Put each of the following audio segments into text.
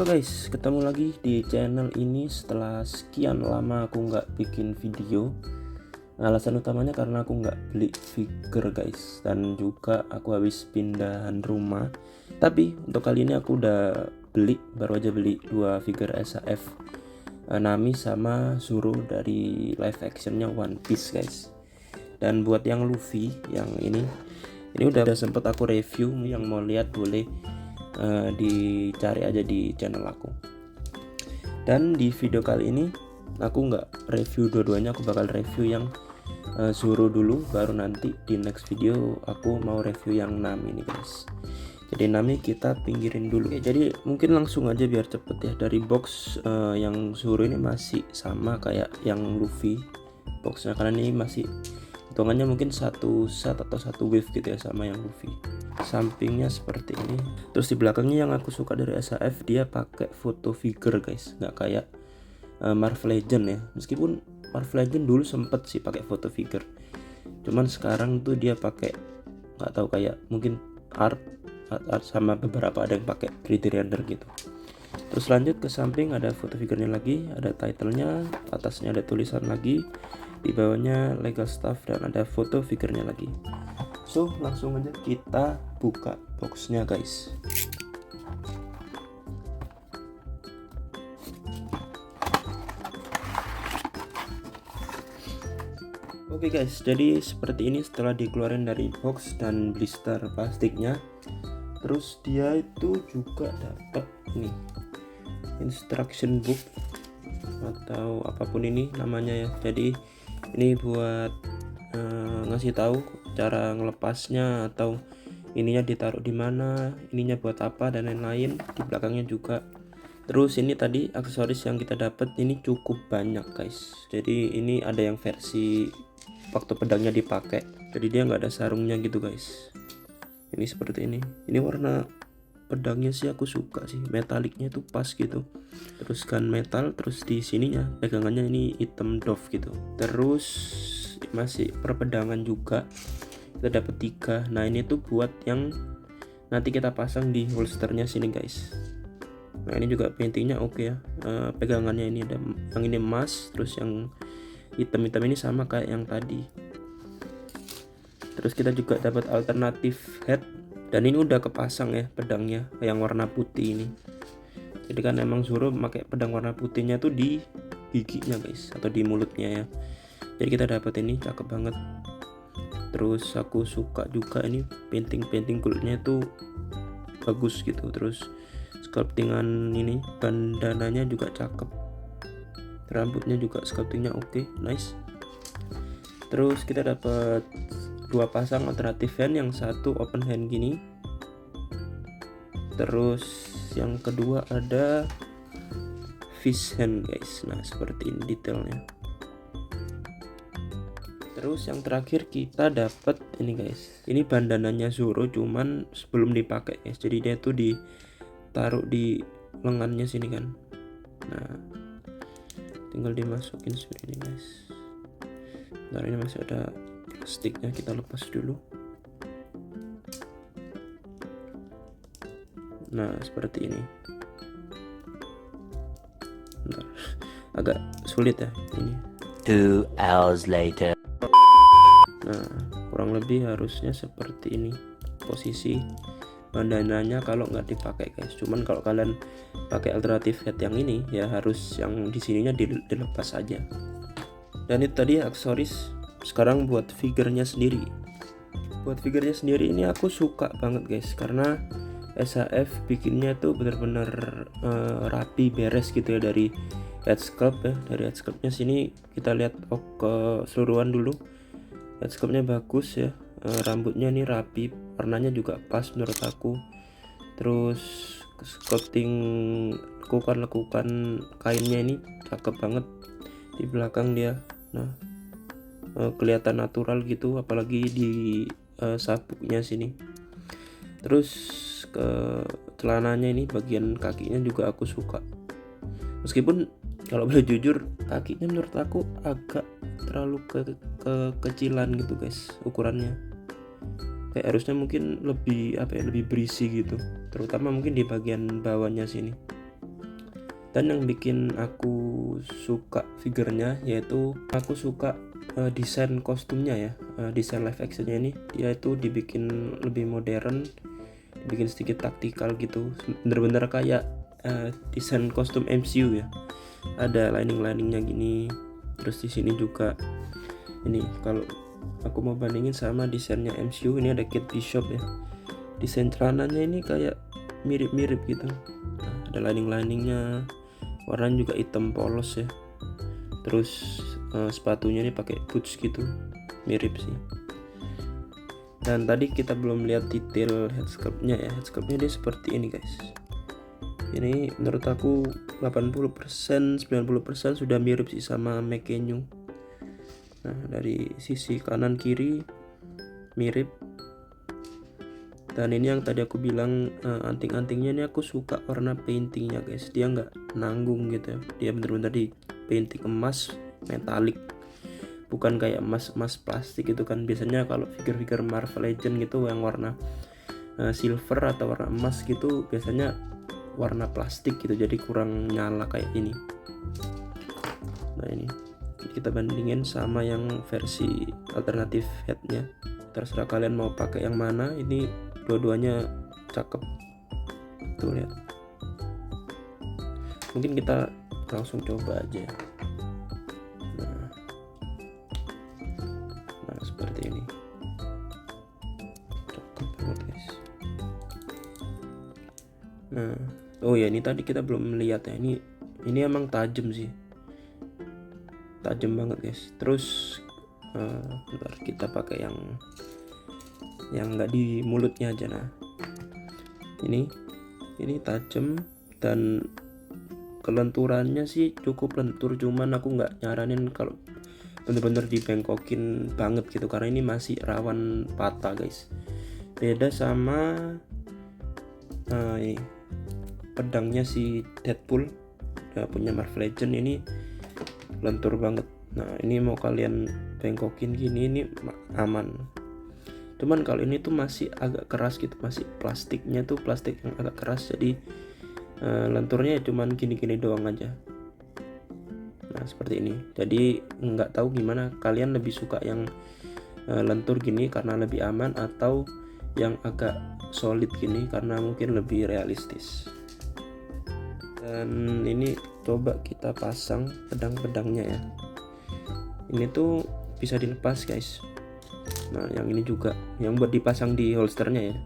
Halo guys, ketemu lagi di channel ini setelah sekian lama aku nggak bikin video. Alasan utamanya karena aku nggak beli figure guys, dan juga aku habis pindahan rumah. Tapi untuk kali ini aku udah baru aja beli 2 figure SAF, Nami sama Zoro dari live actionnya One Piece guys. Dan buat yang Luffy yang ini udah sempet aku review. Yang mau lihat boleh dicari aja di channel aku. Dan di video kali ini aku nggak review dua-duanya, aku bakal review yang Zoro dulu, baru nanti di next video aku mau review yang Nami nih guys. Jadi Nami kita pinggirin dulu. Oke, jadi mungkin langsung aja biar cepet ya. Dari box yang Zoro ini masih sama kayak yang Luffy boxnya, karena ini masih hitungannya mungkin satu set atau satu wave gitu ya sama yang Luffy. Sampingnya seperti ini. Terus di belakangnya yang aku suka dari SAF, dia pakai foto figure guys, nggak kayak Marvel Legend ya. Meskipun Marvel Legend dulu sempet sih pakai foto figure, cuman sekarang tuh dia pakai, nggak tahu, kayak mungkin art sama beberapa ada yang pakai 3D render gitu. Terus lanjut ke samping, ada foto figurnya lagi, ada titlenya, atasnya ada tulisan lagi, di bawahnya legal stuff, dan ada foto figurnya lagi. So langsung aja kita buka boxnya guys. Oke guys, jadi seperti ini setelah dikeluarin dari box dan blister plastiknya. Terus dia itu juga dapat nih instruction book atau apapun ini namanya ya. Jadi ini buat ngasih tahu cara ngelepasnya, atau ininya ditaruh di mana, ininya buat apa, dan lain-lain. Di belakangnya juga. Terus ini tadi aksesoris yang kita dapat ini cukup banyak guys. Jadi ini ada yang versi waktu pedangnya dipakai, jadi dia nggak ada sarungnya gitu guys. Ini seperti ini. Ini warna pedangnya sih aku suka sih, metaliknya itu pas gitu. Terus kan metal, terus di sininya pegangannya ini hitam doff gitu. Terus masih perpedangan juga, kita dapat 3. Nah ini tuh buat yang nanti kita pasang di holsternya sini guys. Nah ini juga paintingnya oke ya. Pegangannya ini ada yang ini emas, terus yang hitam-hitam ini sama kayak yang tadi. Terus kita juga dapat alternatif head, dan ini udah kepasang ya pedangnya yang warna putih ini. Jadi kan emang Zoro pakai pedang warna putihnya tuh di giginya guys, atau di mulutnya ya. Jadi kita dapat ini, cakep banget. Terus aku suka juga ini painting kulitnya itu bagus gitu. Terus sculptingan ini, bandananya juga cakep, rambutnya juga sculptingnya oke, nice. Terus kita dapat 2 pasang alternatif hand, yang satu open hand gini, terus yang kedua ada fish hand guys. Nah seperti ini detailnya. Terus yang terakhir kita dapat ini guys, ini bandananya Zoro cuman sebelum dipakai guys. Jadi dia tuh ditaruh di lengannya sini kan. Nah tinggal dimasukin seperti ini guys. Nah ini masih ada plastiknya, kita lepas dulu. Nah seperti ini. Bentar, agak sulit ya ini. 2 hours later. Nah kurang lebih harusnya seperti ini posisi bandananya kalau nggak dipakai guys. Cuman kalau kalian pakai alternatif head yang ini ya, harus yang di sininya dilepas aja. Dan itu tadi aksesoris. Sekarang buat figurnya sendiri. Buat figurnya sendiri ini aku suka banget guys, karena SAF bikinnya tuh bener-bener rapi, beres gitu ya. Dari head sculpt ya, dari head sculptnya sini kita lihat keseluruhan dulu. Head sculptnya bagus ya, rambutnya ini rapi, warnanya juga pas menurut aku. Terus sculpting lekukan kainnya ini cakep banget. Di belakang dia, nah kelihatan natural gitu, apalagi di sabuknya sini. Terus ke celananya ini, bagian kakinya juga aku suka. Meskipun kalau boleh jujur, kakinya menurut aku agak terlalu kecilan gitu guys ukurannya. Kayak harusnya mungkin lebih lebih berisi gitu, terutama mungkin di bagian bawahnya sini. Dan yang bikin aku suka figurnya yaitu aku suka desain kostumnya ya, desain live actionnya ini dia itu dibikin lebih modern, dibikin sedikit taktikal gitu, bener-bener kayak desain kostum MCU ya. Ada lining-liningnya gini. Terus di sini juga ini kalau aku mau bandingin sama desainnya MCU, ini ada Kate Bishop ya. Desain celananya ini kayak mirip-mirip gitu. Nah, ada lining-liningnya, warnanya juga hitam polos ya. Terus sepatunya ini pakai boots gitu, mirip sih. Dan tadi kita belum lihat detail head sculptnya ya. Head sculptnya dia seperti ini guys. Ini menurut aku 80% 90% sudah mirip sih sama Mechanium. Nah, dari sisi kanan kiri mirip. Dan ini yang tadi aku bilang anting-antingnya ini aku suka warna paintingnya guys. Dia nggak nanggung gitu ya. Dia bener-bener di painting emas metalik, bukan kayak emas plastik gitu kan. Biasanya kalau figure-figure Marvel Legend gitu yang warna silver atau warna emas gitu biasanya warna plastik gitu, jadi kurang nyala kayak ini. Nah ini kita bandingin sama yang versi alternatif headnya. Terserah kalian mau pakai yang mana, ini dua-duanya cakep tuh, lihat. Mungkin kita langsung coba aja. Nah seperti ini, cakep banget guys. Nah oh ya, ini tadi kita belum melihat ya, ini emang tajam sih, tajam banget guys. Terus bentar, kita pakai yang nggak di mulutnya aja. Nah ini tajam dan kelenturannya sih cukup lentur, cuman aku nggak nyaranin kalau bener-bener dibengkokin banget gitu, karena ini masih rawan patah guys. Beda sama ini pedangnya si Deadpool punya Marvel Legend, ini lentur banget. Nah ini mau kalian bengkokin gini ini aman. Cuman kalau ini tuh masih agak keras gitu, masih plastiknya tuh plastik yang agak keras, jadi lenturnya cuman gini-gini doang aja. Nah seperti ini. Jadi nggak tahu gimana kalian lebih suka yang lentur gini karena lebih aman, atau yang agak solid gini karena mungkin lebih realistis. Dan ini coba kita pasang pedang-pedangnya ya. Ini tuh bisa dilepas guys. Nah yang ini juga yang buat dipasang di holsternya ya.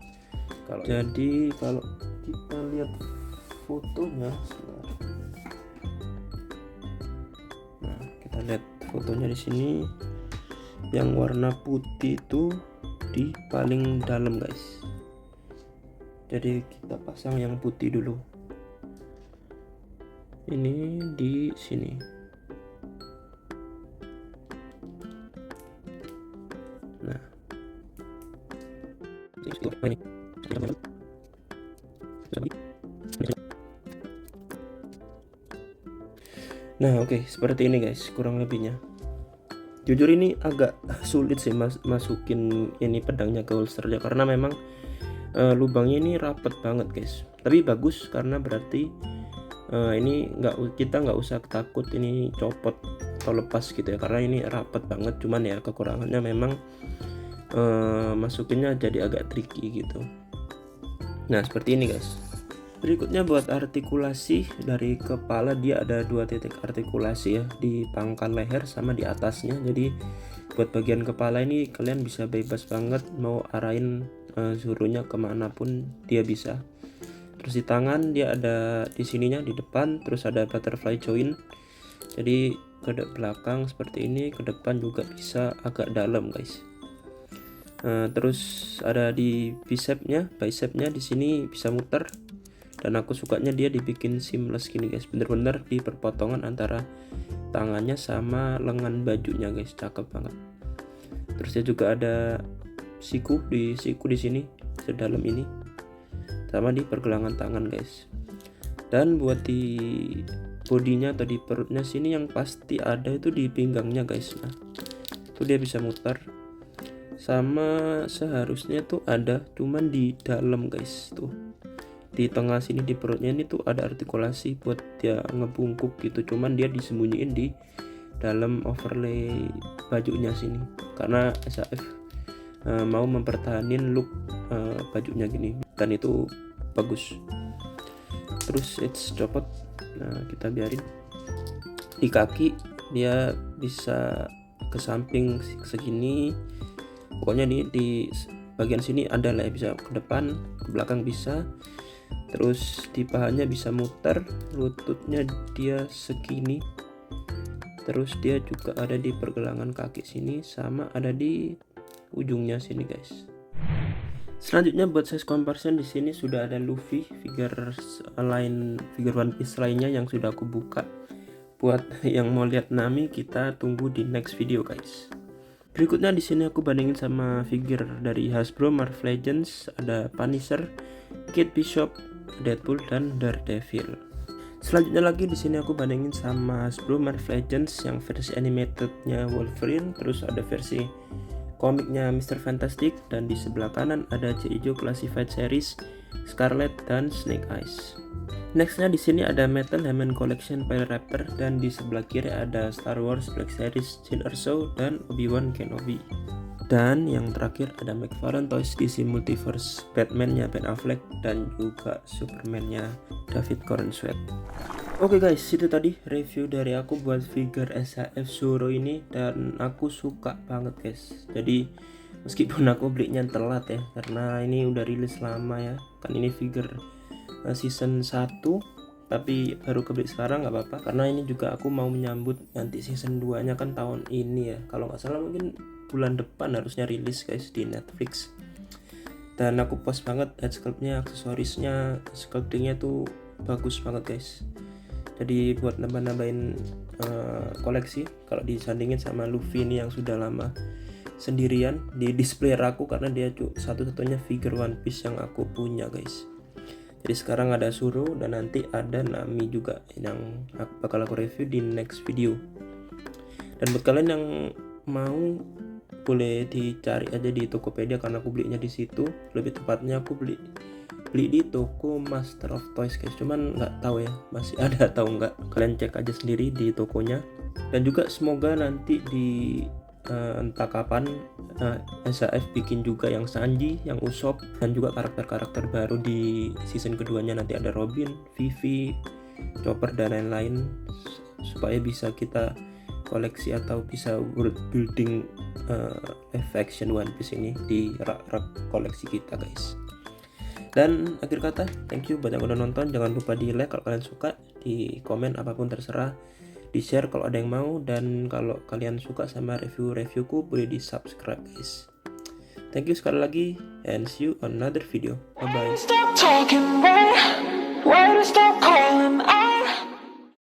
Jadi kalau kita lihat fotonya, nah kita lihat fotonya di sini, yang warna putih itu di paling dalam guys. Jadi kita pasang yang putih dulu. Ini di sini. Nah, oke, seperti ini guys kurang lebihnya. Jujur ini agak sulit sih masukin ini pedangnya ke holsternya, karena memang lubangnya ini rapet banget guys. Tapi bagus karena berarti ini kita nggak usah takut ini copot atau lepas gitu ya, karena ini rapet banget. Cuman ya kekurangannya memang masukinnya jadi agak tricky gitu. Nah seperti ini guys. Berikutnya buat artikulasi dari kepala, dia ada 2 titik artikulasi ya, di pangkal leher sama di atasnya. Jadi buat bagian kepala ini kalian bisa bebas banget mau arahin suruhnya kemanapun dia bisa. Terus di tangan dia ada di sininya di depan, terus ada butterfly joint. Jadi ke belakang seperti ini, ke depan juga bisa agak dalam guys. Terus ada di bicepnya di sini bisa muter. Dan aku sukanya dia dibikin seamless gini guys, bener-bener di perpotongan antara tangannya sama lengan bajunya guys, cakep banget. Terus dia juga ada siku di sini sedalam ini, sama di pergelangan tangan guys. Dan buat di bodinya atau di perutnya sini yang pasti ada itu di pinggangnya guys. Nah itu dia bisa muter, sama seharusnya tuh ada, cuman di dalam guys tuh. di tengah sini di perutnya ini tuh ada artikulasi buat dia ngebungkuk gitu, cuman dia disembunyiin di dalam overlay bajunya sini karena SAF mau mempertahankan look bajunya gini, dan itu bagus. Terus it's copot, nah kita biarin. Di kaki dia bisa ke samping segini, pokoknya di bagian sini ada lah ya, bisa ke depan ke belakang bisa. Terus di pahanya bisa muter, lututnya dia segini. Terus dia juga ada di pergelangan kaki sini, sama ada di ujungnya sini guys. Selanjutnya buat size comparison di sini sudah ada Luffy, figure One Piece lainnya yang sudah aku buka. Buat yang mau lihat Nami, kita tunggu di next video guys. Berikutnya di sini aku bandingin sama figure dari Hasbro Marvel Legends, ada Punisher, Kate Bishop, Deadpool, dan Daredevil. Selanjutnya lagi di sini aku bandingin sama Hasbro Marvel Legends yang versi animatednya Wolverine, terus ada versi komiknya Mr. Fantastic, dan di sebelah kanan ada G.I. Joe Classified Series, Scarlet, dan Snake Eyes. Nextnya di sini ada Metal Diamond Collection Pile Raptor, dan di sebelah kiri ada Star Wars Black Series Jyn Erso dan Obi-Wan Kenobi. Dan yang terakhir ada McFarlane Toys DC Multiverse Batman-nya Ben Affleck dan juga Superman-nya David Corenswet. Oke guys, itu tadi review dari aku buat figure SAF Zoro ini, dan aku suka banget guys. Jadi meskipun aku belinya telat ya, karena ini udah rilis lama ya, kan ini figure season 1 tapi baru kebeli sekarang, nggak apa-apa karena ini juga aku mau menyambut nanti season 2 nya kan tahun ini ya, kalau nggak salah mungkin bulan depan harusnya rilis guys di Netflix. Dan aku puas banget head sculptnya, aksesorisnya, sculptingnya tuh bagus banget guys. Jadi buat nambah-nambahin koleksi kalau disandingin sama Luffy ini yang sudah lama sendirian di display aku, karena dia satu-satunya figure One Piece yang aku punya guys. Jadi sekarang ada Zoro dan nanti ada Nami juga yang bakal aku review di next video. Dan buat kalian yang mau boleh dicari aja di Tokopedia karena aku belinya di situ. Lebih tepatnya aku beli di toko Master of Toys guys. Cuman nggak tahu ya masih ada atau nggak. Kalian cek aja sendiri di tokonya. Dan juga semoga nanti di entah kapan SAF bikin juga yang Sanji, yang Usopp, dan juga karakter-karakter baru di season keduanya. Nanti ada Robin, Vivi, Chopper, dan lain-lain, supaya bisa kita koleksi atau bisa world building live action One Piece ini di rak-rak koleksi kita guys. Dan akhir kata, thank you buat yang udah nonton. Jangan lupa di like kalau kalian suka, di komen apapun terserah, di share kalau ada yang mau, dan kalau kalian suka sama review-reviewku boleh di subscribe guys. Thank you sekali lagi, and see you on another video. Bye bye.